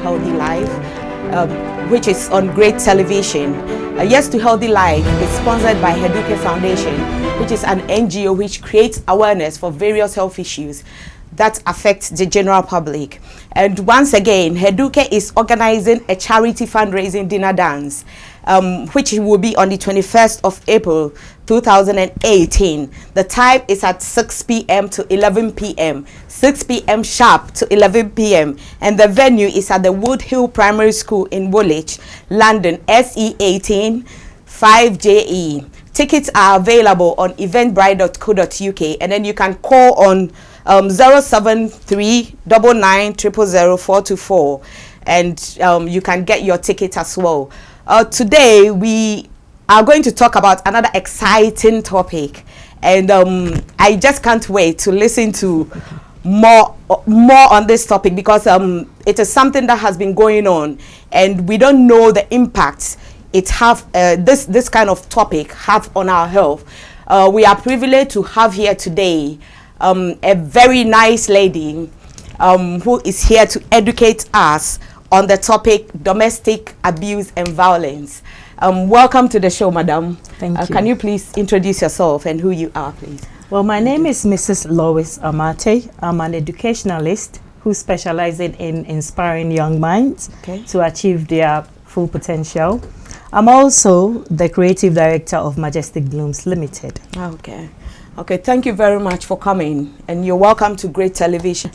Healthy Life, which is on great television. Yes to Healthy Life is sponsored by Heduke Foundation, which is an NGO which creates awareness for various health issues that affect the general public. And once again, Heduke is organizing a charity fundraising dinner dance, which will be on the 21st of April 2018. The time is at 6 p.m. to 11 p.m. 6 p.m. sharp to 11 p.m. And the venue is at the Wood Hill Primary School in Woolwich, London, SE18 5JE. Tickets are available on eventbrite.co.uk, and then you can call on 07399000424, and you can get your ticket as well. Today we are going to talk about another exciting topic, and I just can't wait to listen to more on this topic, because it is something that has been going on, and we don't know the impacts it have this kind of topic have on our health. We are privileged to have here today a very nice lady who is here to educate us on the topic domestic abuse and violence. Welcome to the show, madam. Thank you. Can you please introduce yourself and who you are, please? Well, my name is Mrs. Lois Amartey. I'm an educationalist who specializes in inspiring young minds to achieve their full potential. I'm also the creative director of Majestic Blooms Limited. Okay, thank you very much for coming, and you're welcome to Great Television.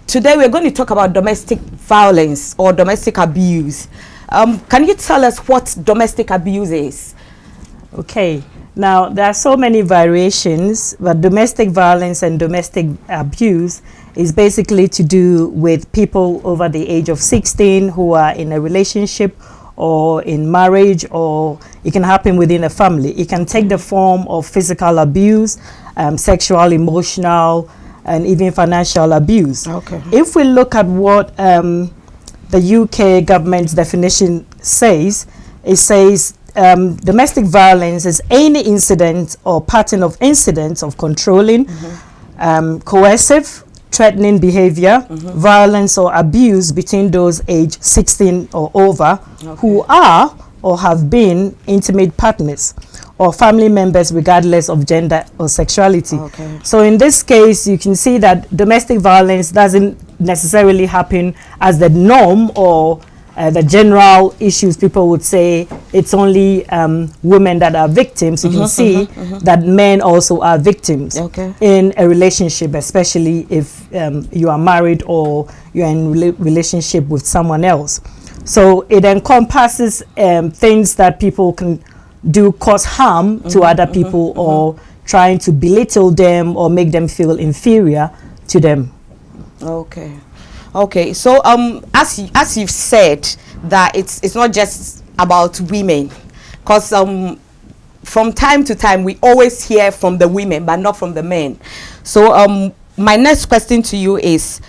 Today we're going to talk about domestic violence or domestic abuse. Can you tell us what domestic abuse is? Okay, now there are so many variations, but domestic violence and domestic abuse is basically to do with people over the age of 16 who are in a relationship or in marriage, or it can happen within a family. It can take the form of physical abuse, sexual, emotional, and even financial abuse. If we look at what the UK government's definition says, it says domestic violence is any incident or pattern of incidents of controlling, coercive, threatening behavior, violence or abuse between those aged 16 or over who are or have been intimate partners or family members regardless of gender or sexuality. So in this case, you can see that domestic violence doesn't necessarily happen as the norm or the general issues. People would say it's only women that are victims. You can see that men also are victims in a relationship, especially if you are married or you're in relationship with someone else. So it encompasses things that people can do cause harm to other people or trying to belittle them or make them feel inferior to them. Okay, so as you've said, that it's not just about women, because from time to time we always hear from the women but not from the men. So my next question to you is,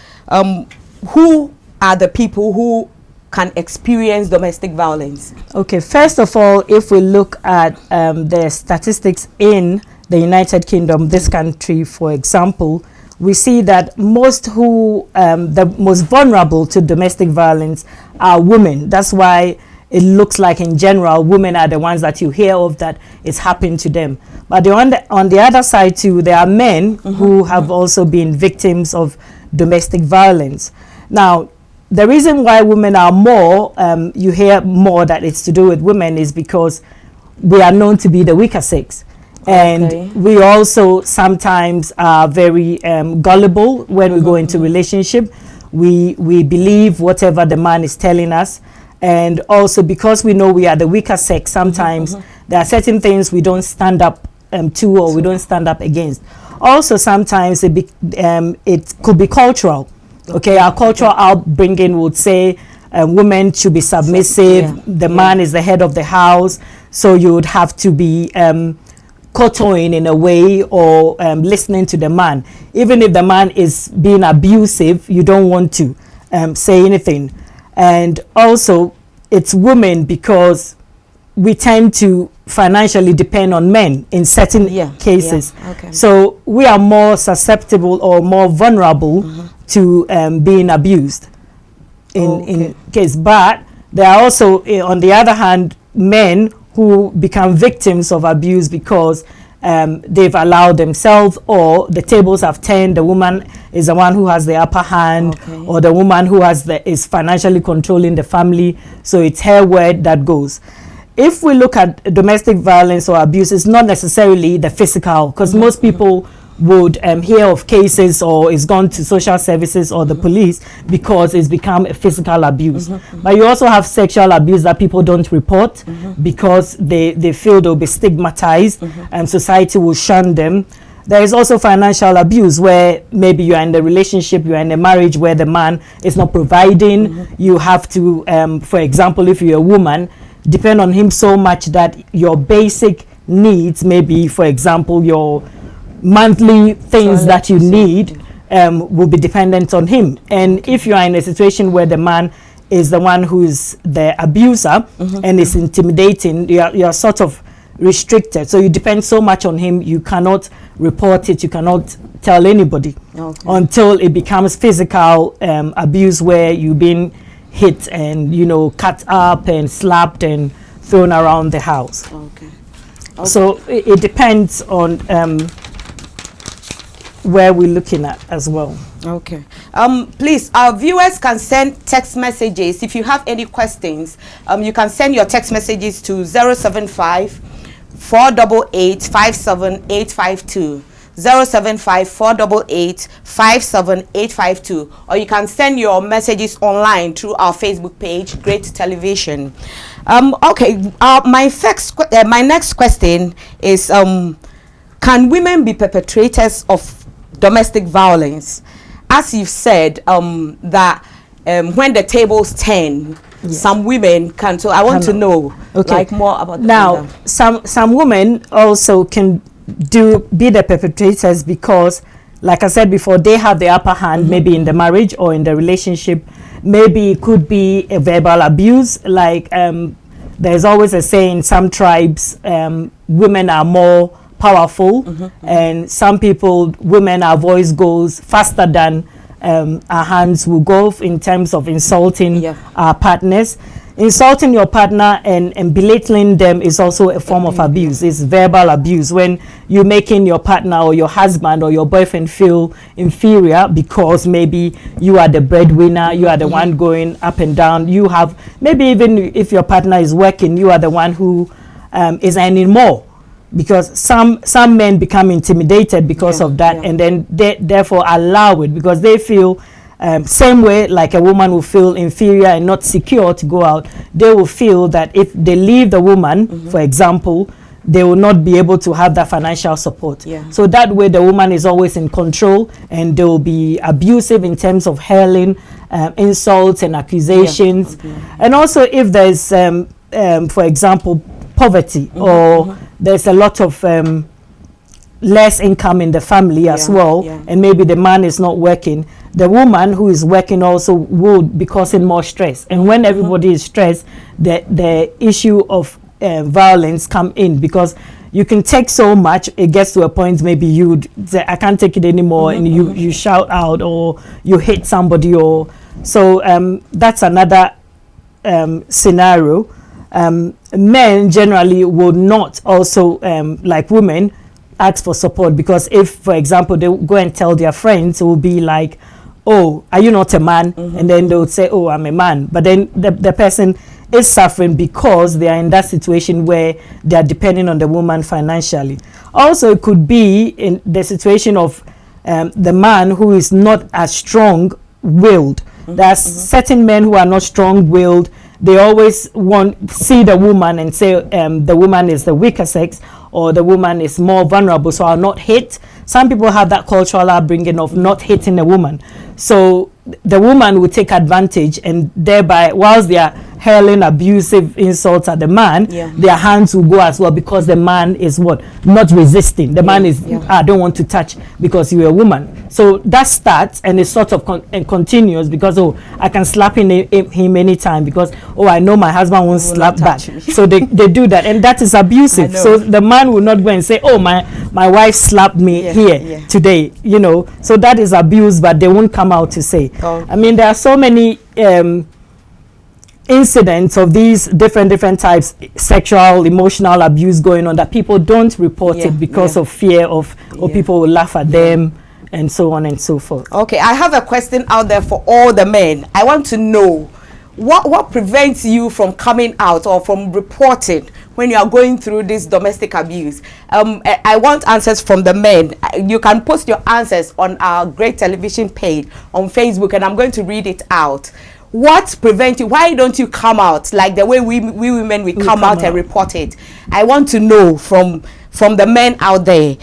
who are the people who can experience domestic violence? Okay, first of all, if we look at the statistics in the United Kingdom, this country, for example, we see that the most vulnerable to domestic violence are women. That's why it looks like in general women are the ones that you hear of that it's happened to them. But on the other side too, there are men who have also been victims of domestic violence. Now, the reason why women are more, you hear more that it's to do with women, is because we are known to be the weaker sex. And we also sometimes are very gullible when we go into relationship. We believe whatever the man is telling us. And also because we know we are the weaker sex, sometimes there are certain things we don't stand up to or we don't stand up against. Also sometimes it could be cultural. Our cultural upbringing would say women should be submissive, the man is the head of the house, so you would have to be kowtowing in a way or listening to the man. Even if the man is being abusive, you don't want to say anything. And also it's women because we tend to financially depend on men in certain cases. So we are more susceptible or more vulnerable to being abused. in case. But there are also, on the other hand, men who become victims of abuse because they've allowed themselves, or the tables have turned. The woman is the one who has the upper hand, or the woman who is financially controlling the family, so it's her word that goes. If we look at domestic violence or abuse, it's not necessarily the physical, because most people would hear of cases or it's gone to social services or the police because it's become a physical abuse. But you also have sexual abuse that people don't report because they feel they'll be stigmatized and society will shun them. There is also financial abuse where maybe you are in the relationship, you are in a marriage where the man is not providing. You have to, for example, if you're a woman, depend on him so much that your basic needs, maybe, for example, your monthly things that you need will be dependent on him. And if you are in a situation where the man is the one who is the abuser and is intimidating, you're sort of restricted. So you depend so much on him, you cannot report it, you cannot tell anybody until it becomes physical abuse, where you've been hit and, you know, cut up and slapped and thrown around the house. So it depends on where we're looking at as well. Please, our viewers can send text messages. If you have any questions, you can send your text messages to 075 488 57852, 075 488 57852, or you can send your messages online through our Facebook page, Great Television. My next question is, can women be perpetrators of domestic violence? As you've said, that when the tables turn, some women can. So I want to know like more about now. Some women also can be the perpetrators because, like I said before, they have the upper hand, maybe in the marriage or in the relationship. Maybe it could be a verbal abuse. Like there's always a saying in some tribes, women are more powerful, and some people, women, our voice goes faster than our hands will go in terms of insulting our partners. Insulting your partner and belittling them is also a form of abuse. It's verbal abuse, when you're making your partner or your husband or your boyfriend feel inferior because maybe you are the breadwinner, you are the one going up and down. You have, maybe even if your partner is working, you are the one who is earning more. Because some men become intimidated because of that, and then they therefore allow it because they feel same way like a woman will feel inferior and not secure to go out. They will feel that if they leave the woman, for example, they will not be able to have that financial support. So that way the woman is always in control, and they will be abusive in terms of hurling insults and accusations. And also if there's for example poverty, or there's a lot of less income in the family as well, and maybe the man is not working, the woman who is working also would be causing more stress. And when everybody is stressed, the issue of violence come in, because you can take so much, it gets to a point maybe you would say, I can't take it anymore, and you shout out or you hit somebody, or so that's another scenario. Men generally would not also, like women, ask for support, because if, for example, they go and tell their friends, it will be like, oh, are you not a man? And then they would say, oh, I'm a man. But then the person is suffering because they are in that situation where they are depending on the woman financially. Also, it could be in the situation of the man who is not as strong-willed. There's certain men who are not strong-willed. They always see the woman and say the woman is the weaker sex, or the woman is more vulnerable, so I'll not hit. Some people have that cultural upbringing of not hitting a woman. So the woman will take advantage, and thereby, whilst they are hurling abusive insults at the man, their hands will go as well, because the man is not resisting. The man is, I don't want to touch because you're a woman. So that starts, and it's sort of continuous, because I can slap him anytime, because I know my husband won't slap back. So they do that, and that is abusive. So the man will not go and say, my my wife slapped me here today, you know. So that is abuse, but they won't come out to say. I mean, there are so many incidents of these different types, sexual, emotional abuse going on, that people don't report it because of fear of, or people will laugh at them, and so on and so forth. Okay, I have a question out there for all the men. I want to know what prevents you from coming out or from reporting when you are going through this domestic abuse. I want answers from the men. You can post your answers on our Great Television page on Facebook, and I'm going to read it out. What prevents you? Why don't you come out like the way we women come out and report it? I want to know from the men out there.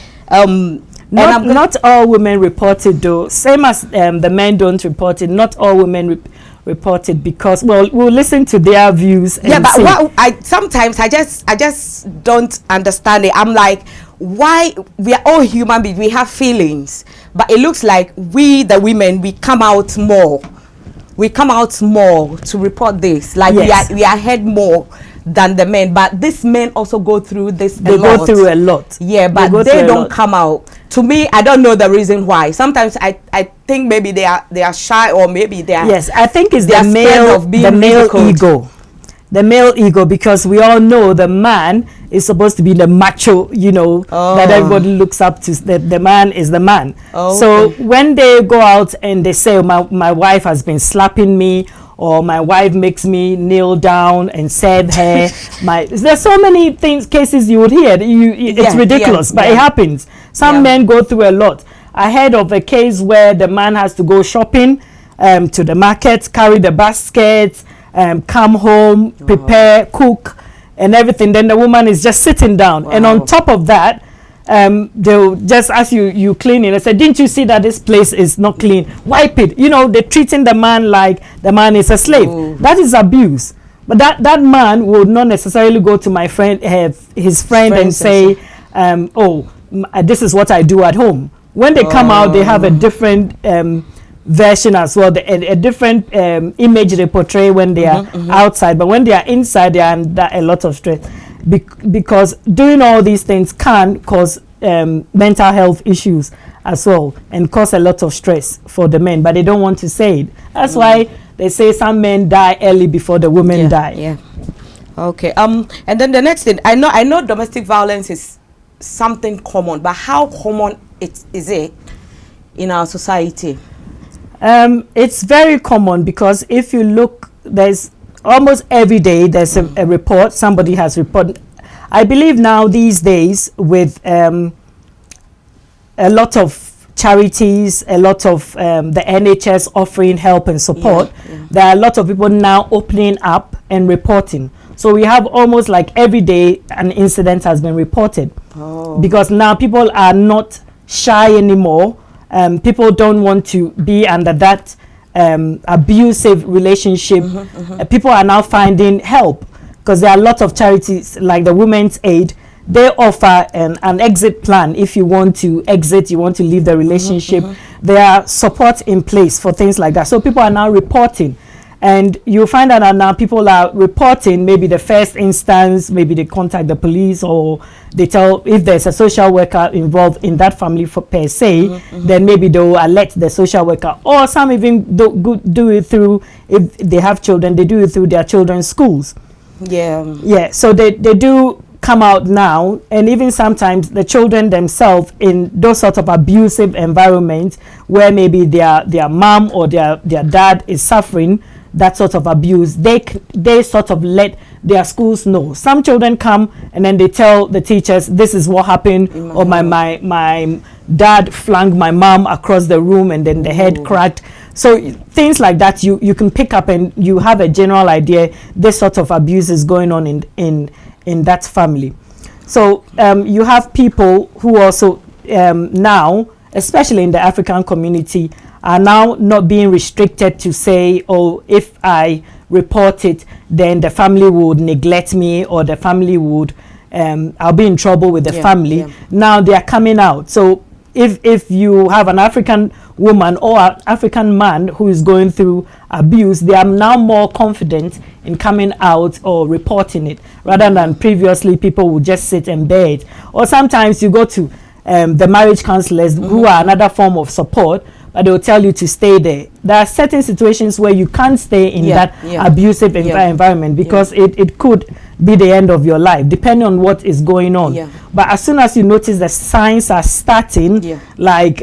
Not all women report it though. Same as the men don't report it. Not all women report it because, well, we'll listen to their views. And but sometimes I just don't understand it. I'm like, why? We are all human beings. We have feelings, but it looks like we, the women, we come out more. We come out more to report this. Like we are ahead more than the men, but these men also go through this. They go through a lot. Yeah, but they don't come out. To me, I don't know the reason why. Sometimes I think maybe they are shy, or maybe they are. Yes, I think it's the male ego. The male ego, because we all know the man is supposed to be the macho, you know, that everybody looks up to. The man is the man. So when they go out and they say, my wife has been slapping me, or my wife makes me kneel down and said her, there's so many cases you would hear. It's ridiculous, but it happens. Some men go through a lot. I heard of a case where the man has to go shopping to the market, carry the basket, come home, prepare, cook, and everything. Then the woman is just sitting down, and on top of that, they'll just ask you clean it. I said, didn't you see that this place is not clean? Wipe it. You know, they're treating the man like the man is a slave. That is abuse. But that man would not necessarily go to my friend, his friend, and say, this is what I do at home. When they come out, they have a different version as well, a different image they portray when they are outside, but when they are inside, they are under a lot of stress, because doing all these things can cause mental health issues as well, and cause a lot of stress for the men, but they don't want to say it. That's why they say some men die early before the women die. Okay. And then the next thing, I know domestic violence is something common, but how common is it in our society? It's very common, because if you look, there's almost every day there's a report, somebody has reported. I believe now these days with a lot of charities, a lot of the NHS offering help and support, there are a lot of people now opening up and reporting. So we have almost like every day an incident has been reported, because now people are not shy anymore. People don't want to be under that abusive relationship. People are now finding help, because there are a lot of charities like the Women's Aid. They offer an exit plan. If you want to exit, you want to leave the relationship, there are support in place for things like that. So people are now reporting, and you find out that now people are reporting maybe the first instance, maybe they contact the police, or they tell, if there's a social worker involved in that family per se, then maybe they will alert the social worker, or some even do it through, if they have children, they do it through their children's schools. So they do come out now, and even sometimes the children themselves in those sort of abusive environments where maybe their mom or their dad is suffering that sort of abuse, they sort of let their schools know. Some children come and then they tell the teachers, this is what happened, or my dad flung my mom across the room and then the head cracked. So things like that, you can pick up and you have a general idea this sort of abuse is going on in that family. So you have people who also now, especially in the African community, are now not being restricted to say, oh, if I report it, then the family would neglect me, or the family would, I'll be in trouble with the family. Now they are coming out. So if you have an African woman or an African man who is going through abuse, they are now more confident in coming out or reporting it, rather than previously people would just sit and bear it. Or sometimes you go to the marriage counselors who are another form of support, but they will tell you to stay there. There are certain situations where you can't stay in that abusive environment because it could be the end of your life, depending on what is going on. But as soon as you notice the signs are starting, like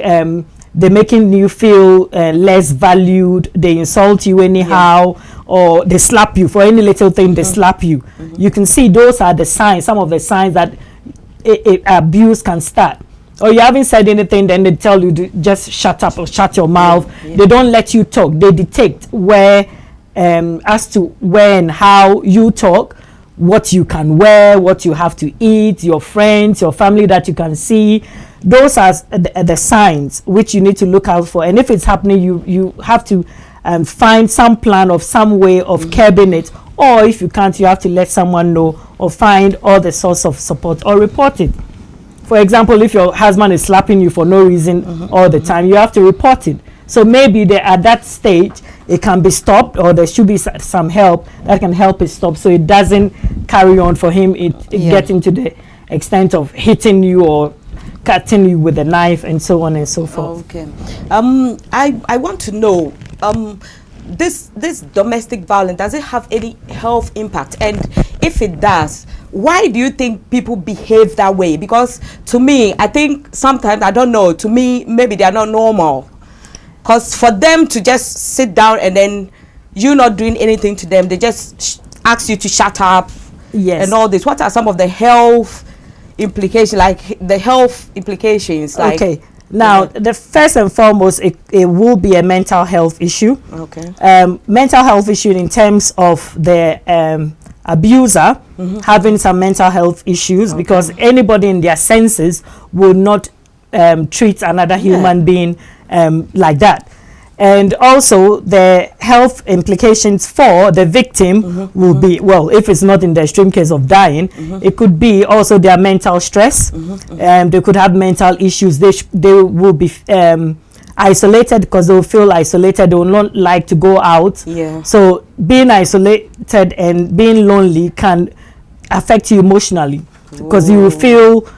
they're making you feel less valued, they insult you anyhow, or they slap you for any little thing, they slap you. You can see those are the signs, some of the signs that abuse can start. Or you haven't said anything, then they tell you to just shut up or shut your mouth. They don't let you talk. They detect where, as to when, how you talk, what you can wear, what you have to eat, your friends, your family that you can see. Those are the signs which you need to look out for. And if it's happening, you have to find some plan of some way of curbing it. Or if you can't, you have to let someone know or find all the source of support or report it. For example, if your husband is slapping you for no reason all the time, you have to report it. So maybe at that stage, it can be stopped, or there should be some help that can help it stop, so it doesn't carry on for him. It getting to the extent of hitting you or cutting you with a knife and so on and so forth. Okay. I want to know, this domestic violence, does it have any health impact? And if it does, why do you think people behave that way? Because to me, I think sometimes, I don't know, to me, maybe they are not normal. Because for them to just sit down and then you not doing anything to them, they just ask you to shut up and all this. What are some of the health implications, like the health implications? Like, okay. Now, the first and foremost, it will be a mental health issue. Okay. Mental health issue in terms of the abuser having some mental health issues, because anybody in their senses will not treat another human being like that. And also the health implications for the victim will be, well, if it's not in the extreme case of dying, it could be also their mental stress. They could have mental issues. They will be isolated because they will feel isolated. They will not like to go out. So being isolated and being lonely can affect you emotionally, because you will feel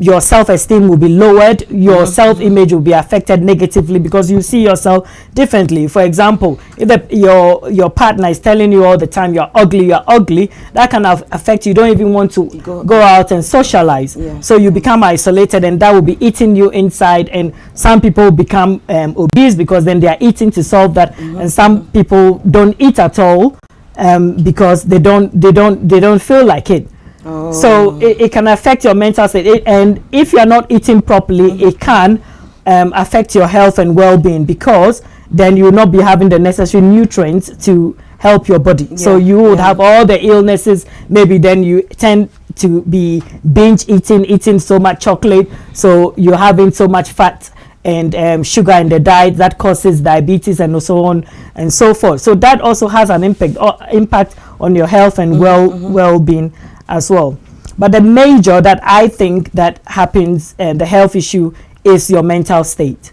your self-esteem will be lowered, your self-image will be affected negatively, because you see yourself differently. For example, if your partner is telling you all the time you're ugly, that can affect you. You don't even want to go out and socialize. So you become isolated, and that will be eating you inside. And some people become obese because then they are eating to solve that. And some people don't eat at all because they don't feel like it. So it can affect your mental state, and if you're not eating properly, it can affect your health and well-being, because then you will not be having the necessary nutrients to help your body. So you would have all the illnesses. Maybe then you tend to be binge eating so much chocolate, so you're having so much fat and sugar in the diet that causes diabetes and so on and so forth. So that also has an impact on your health and well-being as well. But the major that I think that happens, the health issue, is your mental state.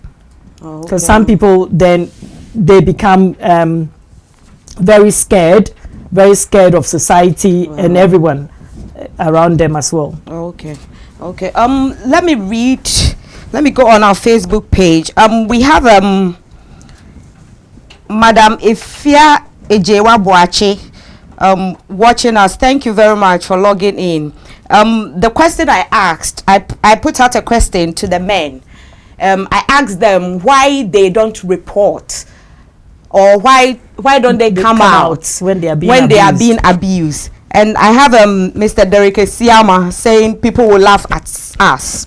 Because some people then they become very scared of society and everyone around them as well. Okay. Let me go on our Facebook page. We have Madam Ifia Ejewa Boache watching us. Thank you very much for logging in. The question I asked, I put out a question to the men. I asked them why they don't report, or why don't they come out when they are being abused. And I have Mr. Derek Siama saying people will laugh at us.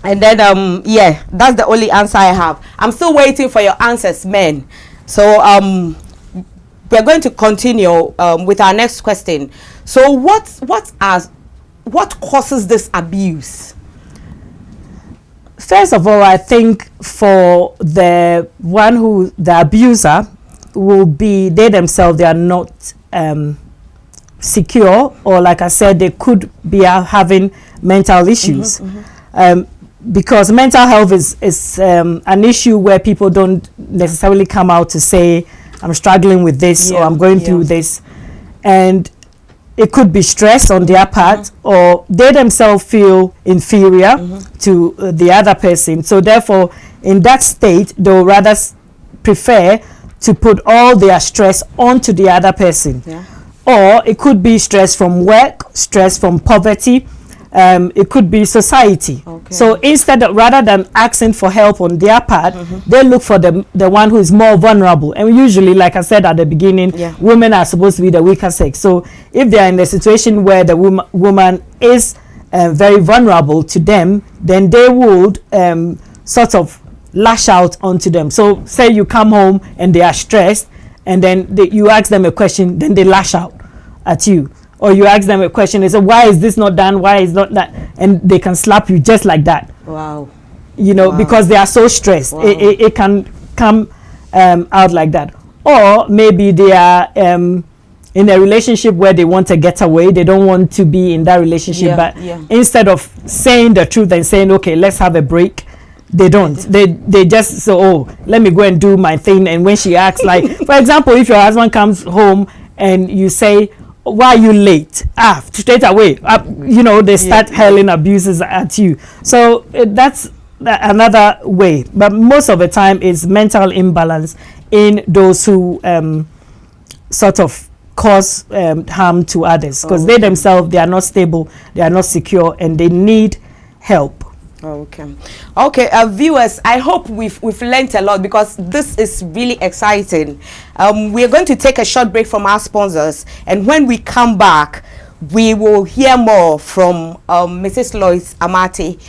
And then that's the only answer I have. I'm still waiting for your answers, men. So we're going to continue with our next question. So what causes this abuse? First of all, I think for the abuser will be they themselves, they are not secure, or like I said, they could be having mental issues. Because mental health is an issue where people don't necessarily come out to say, I'm struggling with this or I'm going through this. And it could be stress on their part, or they themselves feel inferior to the other person. So therefore, in that state, they'll rather prefer to put all their stress onto the other person. Yeah. Or it could be stress from work, stress from poverty, it could be society. Okay. So instead of, rather than asking for help on their part, they look for the one who is more vulnerable. And usually, like I said at the beginning, women are supposed to be the weaker sex. So if they are in a situation where the woman is very vulnerable to them, then they would sort of lash out onto them. So say you come home and they are stressed, and then you ask them a question, then they lash out at you. Or you ask them a question, they say, why is this not done? Why is not that? And they can slap you just like that. Wow. You know, because they are so stressed. Wow. It can come out like that. Or maybe they are in a relationship where they want to get away. They don't want to be in that relationship. But instead of saying the truth and saying, okay, let's have a break, they don't. They just say, oh, let me go and do my thing. And when she asks, like, for example, if your husband comes home and you say, why are you late? Straight away, you know, they start hurling abuses at you. So that's another way. But most of the time, it's mental imbalance in those who sort of cause harm to others, because they themselves, they are not stable, they are not secure, and they need help. Okay, viewers, I hope we've learned a lot, because this is really exciting. We are going to take a short break from our sponsors, and when we come back, we will hear more from Mrs. Lois Amartey.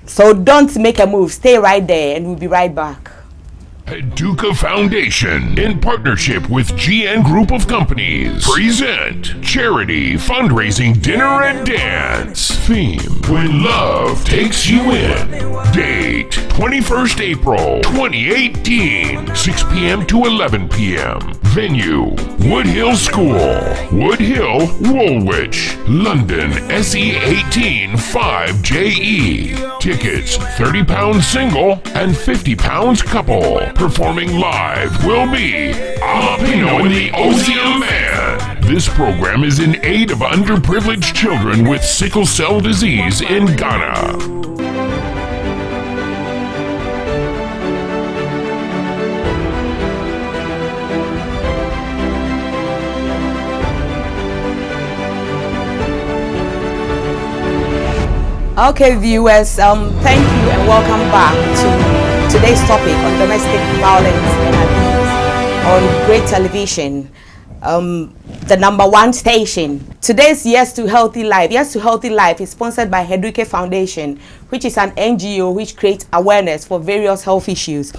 So don't make a move, stay right there, and we'll be right back. Duca Foundation, in partnership with GN Group of Companies, present Charity Fundraising Dinner and Dance. Theme: When Love Takes You In. Date: 21st April 2018, 6 p.m. to 11 p.m. Venue: Wood Hill School, Wood Hill, Woolwich, London, SE18 5JE. Tickets £30 single and £50 couple. Performing live will be Alapino and the Ozium Man. This program is in aid of underprivileged children with sickle cell disease in Ghana. Okay, viewers, thank you and welcome back to today's topic on domestic violence and abuse on Great Television, the #1 station. Today's Yes to Healthy Life. Yes to Healthy Life is sponsored by Heduke Foundation, which is an NGO which creates awareness for various health issues.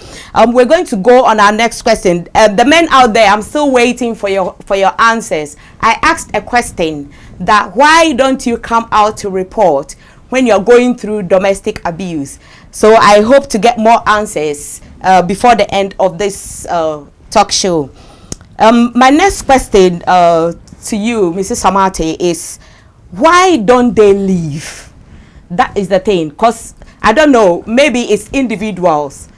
We're going to go on our next question. The men out there, I'm still waiting for your answers. I asked a question that why don't you come out to report when you're going through domestic abuse? So I hope to get more answers before the end of this talk show. My next question to you, Mrs. Amartey, is why don't they leave? That is the thing, because I don't know, maybe it's individuals,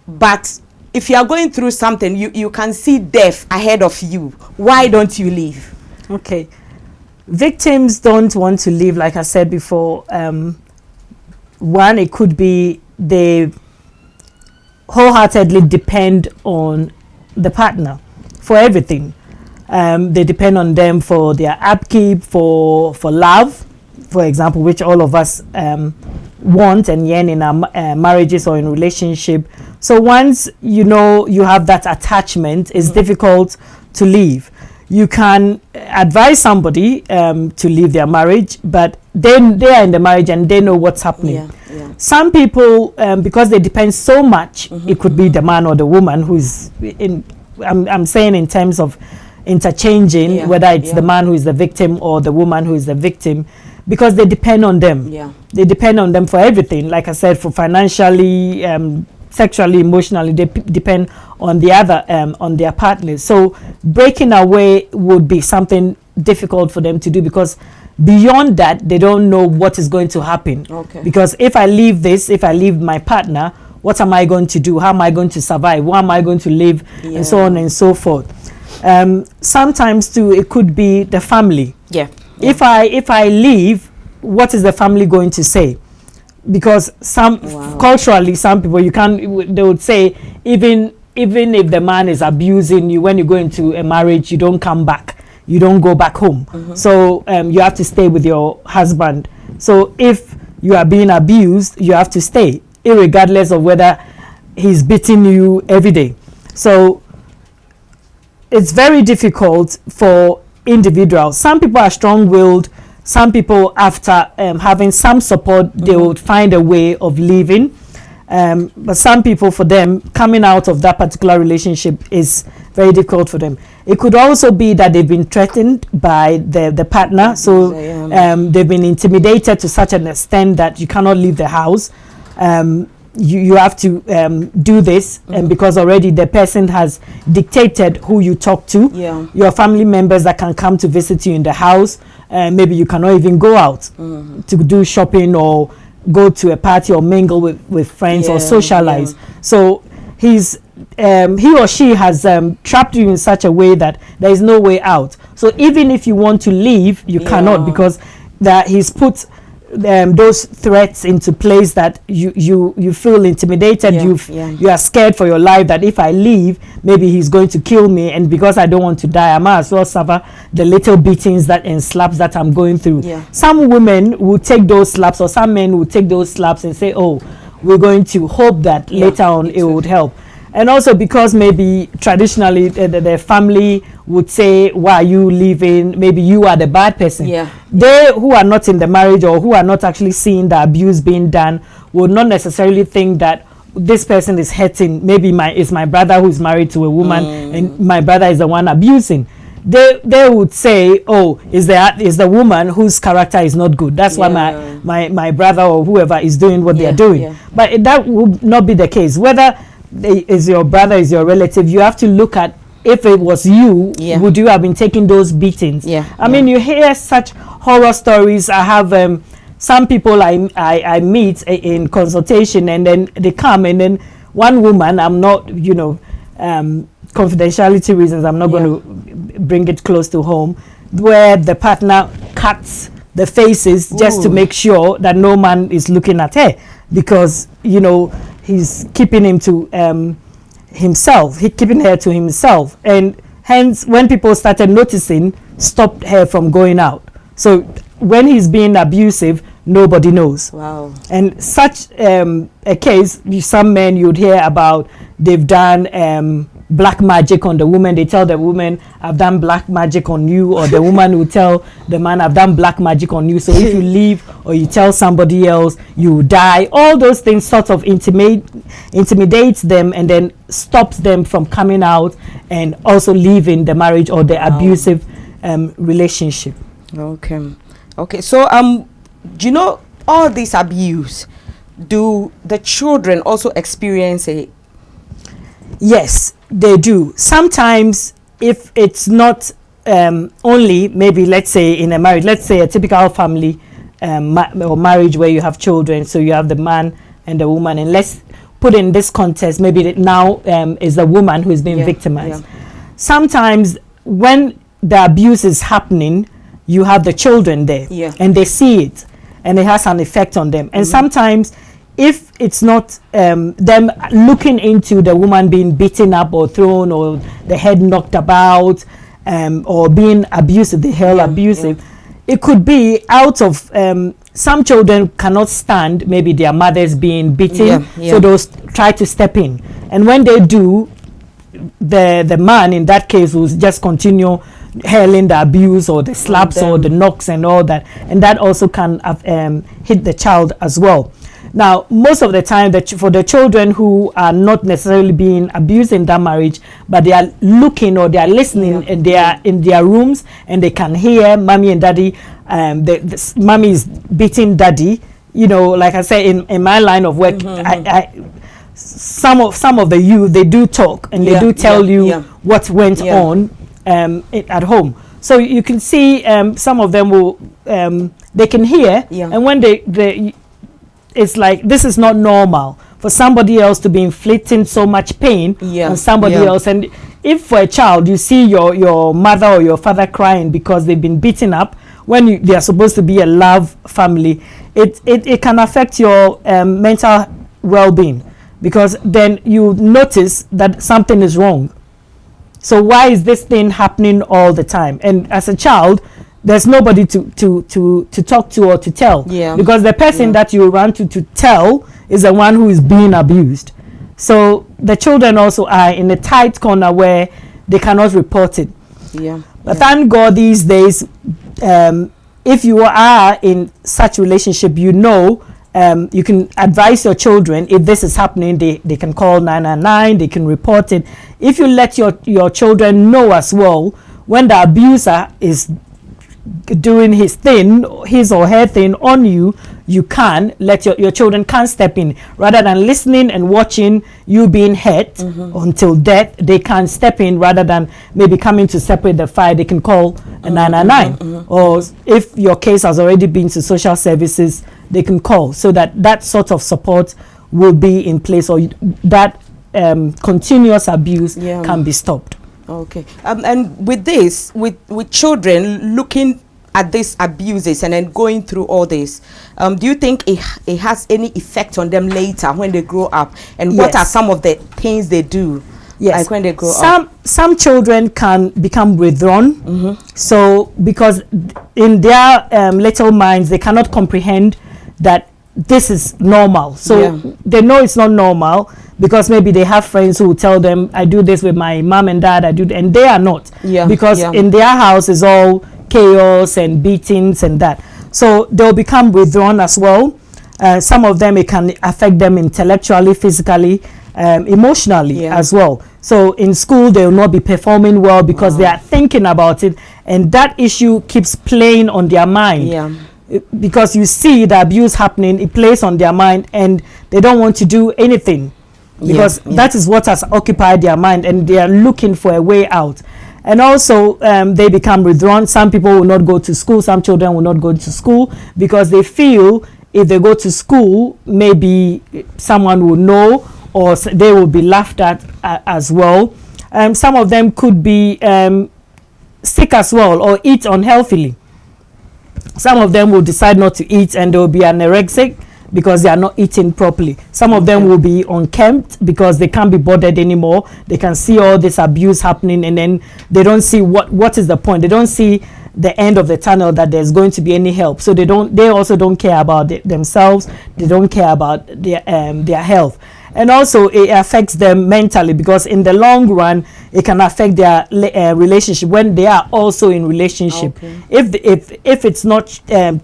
but if you are going through something, you can see death ahead of you. Why don't you leave? Okay. Victims don't want to leave, like I said before. One, it could be they wholeheartedly depend on the partner for everything. They depend on them for their upkeep, for love, for example, which all of us want and yearn in our marriages or in relationship. So once you know you have that attachment, it's difficult to leave. You can advise somebody to leave their marriage, but they are in the marriage and they know what's happening. Some people, because they depend so much, it could be the man or the woman who's in, I'm saying in terms of interchanging, whether it's the man who is the victim or the woman who is the victim, because they depend on them. They depend on them for everything. Like I said, for financially, sexually, emotionally, they depend on the other, on their partners. So breaking away would be something difficult for them to do, because beyond that, they don't know what is going to happen. Because if I leave this, if I leave my partner, what am I going to do? How am I going to survive? How am I going to live? And so on and so forth. Sometimes too, it could be the family. Yeah. If I leave, what is the family going to say? Because culturally, some people they would say even if the man is abusing you, when you go into a marriage, you don't come back, you don't go back home. So you have to stay with your husband. So if you are being abused, you have to stay, irregardless of whether he's beating you every day. So it's very difficult for individuals. Some people are strong-willed. Some people, after having some support, they would find a way of leaving. But some people, for them, coming out of that particular relationship is very difficult for them. It could also be that they've been threatened by the partner. So they've been intimidated to such an extent that you cannot leave the house. You have to do this, and because already the person has dictated who you talk to. Your family members that can come to visit you in the house, maybe you cannot even go out to do shopping or go to a party or mingle with friends or socialize. So he or she has trapped you in such a way that there is no way out. So even if you want to leave, you cannot, because that he's put those threats into place that you feel intimidated. You are scared for your life, that if I leave, maybe he's going to kill me, and because I don't want to die, I might as well suffer the little beatings and slaps that I'm going through. Some women will take those slaps, or some men will take those slaps and say, oh, we're going to hope that later on it would help. And also because maybe traditionally the family would say, why are you leaving? Maybe you are the bad person. They who are not in the marriage, or who are not actually seeing the abuse being done, would not necessarily think that this person is hurting. Maybe it's my brother who is married to a woman, and my brother is the one abusing. They would say, oh, is the woman whose character is not good. That's why my brother or whoever is doing what they are doing. But that would not be the case. Whether is your brother, is your relative, you have to look at, if it was you, would you have been taking those beatings? I mean, you hear such horror stories. I have some people I meet in consultation, and then they come, and then one woman, I'm not, confidentiality reasons, I'm not going to bring it close to home, where the partner cuts the faces just to make sure that no man is looking at her, because he's keeping him to himself. He's keeping her to himself, and hence when people started noticing, stopped her from going out. So when he's being abusive, nobody knows. And such a case, some men you'd hear about, they've done black magic on the woman. They tell the woman, I've done black magic on you, or the woman will tell the man, I've done black magic on you, so if you leave or you tell somebody else, you die. All those things sort of intimidates them, and then stops them from coming out and also leaving the marriage or the abusive relationship. Okay, so all this abuse, do the children also experience it? Yes, they do. Sometimes, if it's not only, maybe let's say in a marriage, let's say a typical family or marriage where you have children, so you have the man and the woman, and let's put in this context, maybe now is the woman who is being victimized. Sometimes when the abuse is happening, you have the children there, and they see it, and it has an effect on them. And sometimes, if it's not them looking into the woman being beaten up or thrown, or the head knocked about, or being abusive, the hell abusive, it could be out of some children cannot stand maybe their mothers being beaten, so those try to step in, and when they do, the man in that case will just continue hurling the abuse or the slaps or the knocks and all that, and that also can hit the child as well. Now, most of the time, for the children who are not necessarily being abused in that marriage, but they are looking or they are listening, and they are in their rooms, and they can hear mommy and daddy, the mommy is beating daddy. Like I say, in my line of work, some of the youth, they do talk, and they do tell you what went on at home. So you can see some of them will they can hear, and when they it's like, this is not normal for somebody else to be inflicting so much pain on somebody else, and if for a child you see your mother or your father crying because they've been beaten up when they are supposed to be a love family, it can affect your mental well-being, because then you notice that something is wrong. So why is this thing happening all the time? And as a child, there's nobody to talk to or to tell, because the person that you run to tell is the one who is being abused. So the children also are in a tight corner where they cannot report it. But thank God these days, if you are in such relationship, you can advise your children. If this is happening, they can call 999, they can report it. If you let your children know as well, when the abuser is doing his or her thing on you, you can let your children can step in, rather than listening and watching you being hurt until death. They can step in, rather than maybe coming to separate the fight. They can call 999, or if your case has already been to social services, they can call, so that sort of support will be in place, or that continuous abuse can be stopped. Okay. And with this, with children looking at these abuses and then going through all this, do you think it has any effect on them later when they grow up? And what are some of the things they do? Like when they grow up? Some children can become withdrawn. So because in their little minds, they cannot comprehend that this is normal. So they know it's not normal, because maybe they have friends who will tell them, I do this with my mom and dad, and they are not. Because in their house is all chaos and beatings and that. So they'll become withdrawn as well. Some of them, it can affect them intellectually, physically, emotionally as well. So in school, they will not be performing well, because they are thinking about it, and that issue keeps playing on their mind. Because you see the abuse happening, it plays on their mind, and they don't want to do anything, because that is what has occupied their mind, and they are looking for a way out. And also they become withdrawn. Some people will not go to school. Some children will not go to school, because they feel if they go to school, maybe someone will know, or they will be laughed at as well. Some of them could be sick as well, or eat unhealthily. Some of them will decide not to eat, and they will be anorexic because they are not eating properly. Some of them will be unkempt because they can't be bothered anymore. They can see all this abuse happening, and then they don't see what is the point. They don't see the end of the tunnel, that there's going to be any help. So they also don't care about themselves. They don't care about their health. And also it affects them mentally, because in the long run it can affect their relationship when they are also in relationship. If it's not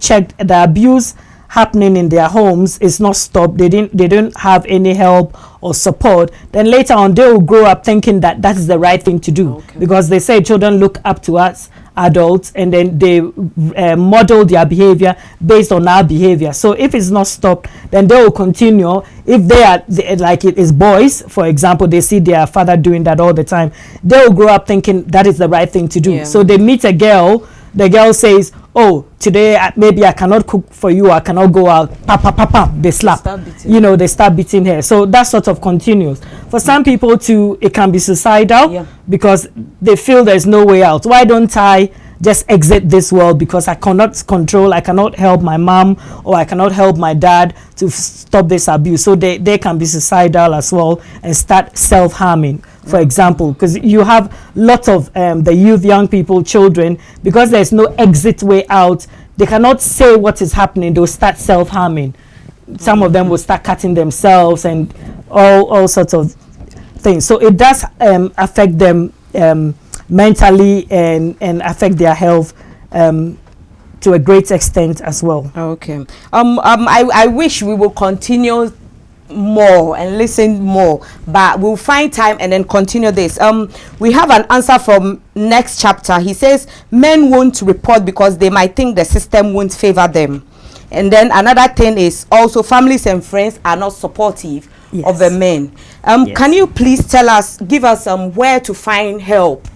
checked, the abuse happening in their homes is not stopped, they don't have any help or support, then later on they will grow up thinking that is the right thing to do, because they say children look up to us adults, and then they model their behavior based on our behavior. So if it's not stopped, then they will continue. If they are like it is boys, for example, they see their father doing that all the time, they will grow up thinking that is the right thing to do. So they meet a girl, the girl says, oh, today maybe I cannot cook for you, I cannot go out, they slap, they start beating her. So that sort of continues. For some people too, it can be suicidal, because they feel there's no way out. Why don't I just exit this world, because I cannot control, I cannot help my mom, or I cannot help my dad to stop this abuse. So they can be suicidal as well, and start self-harming, for example, because you have lots of the young people, children, because there's no exit way out, they cannot say what is happening, they'll start self-harming. Some of them will start cutting themselves, and all sorts of things. So it does affect them mentally, and affect their health to a great extent as well. I wish we will continue more and listen more, but we'll find time and then continue this. We have an answer from next chapter. He says men won't report because they might think the system won't favor them. And then another thing is also families and friends are not supportive of the men. Can you please give us where to find help?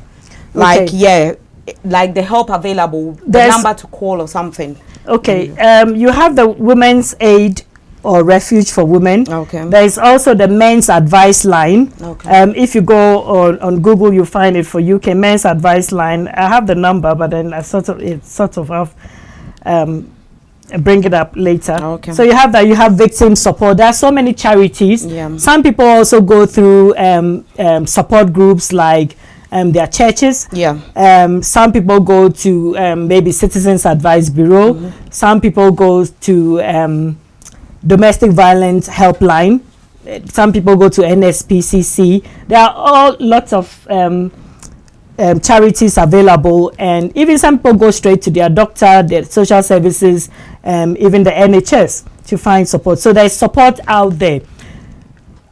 Like the help available, the number to call or something. You have the Women's Aid or refuge for women. Okay. There is also the men's advice line. Okay. If you go on Google, you find it for UK men's advice line. I have the number, but then I sort of have bring it up later. Okay. So you have that. You have victim support. There are so many charities. Yeah. Some people also go through support groups like their churches. Yeah. Some people go to maybe Citizens Advice Bureau. Some people go to domestic violence helpline. Some people go to NSPCC. There are all lots of charities available, and even some people go straight to their doctor, their social services, even the NHS to find support. So there's support out there.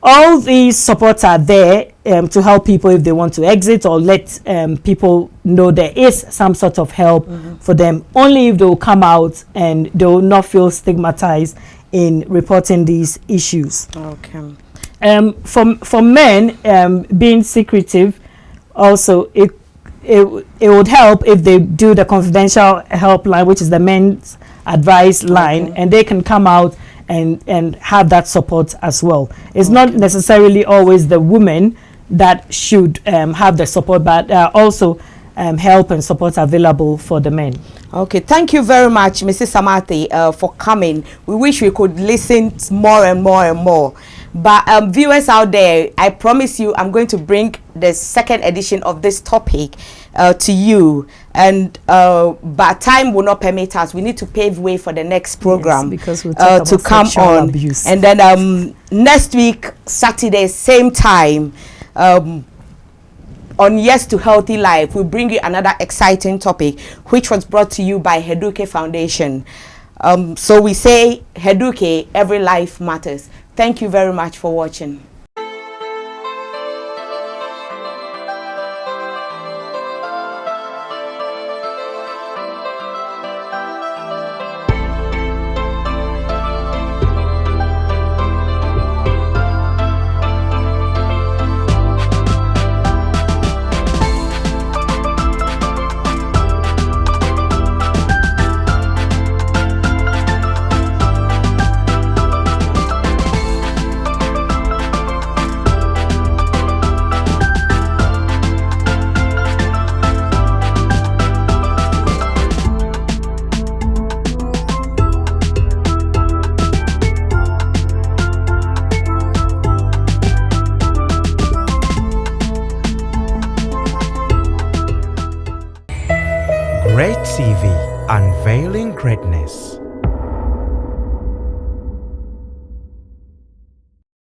All these supports are there to help people if they want to exit, or let people know there is some sort of help for them, only if they will come out and they will not feel stigmatized in reporting these issues. Okay. For men, being secretive, also it would help if they do the confidential helpline, which is the men's advice line, and they can come out and have that support as well. It's not necessarily always the women that should have the support, but also help and support available for the men. Okay, thank you very much, Mrs. Amartey, for coming. We wish we could listen more and more and more. But viewers out there, I promise you I'm going to bring the second edition of this topic to you, and but time will not permit us. We need to pave way for the next program, yes, because we'll talk to about come on abuse. And then next week Saturday same time on Yes to Healthy Life, we'll bring you another exciting topic, which was brought to you by Heduke Foundation. So we say, Heduke, every life matters. Thank you very much for watching. Great TV, unveiling greatness.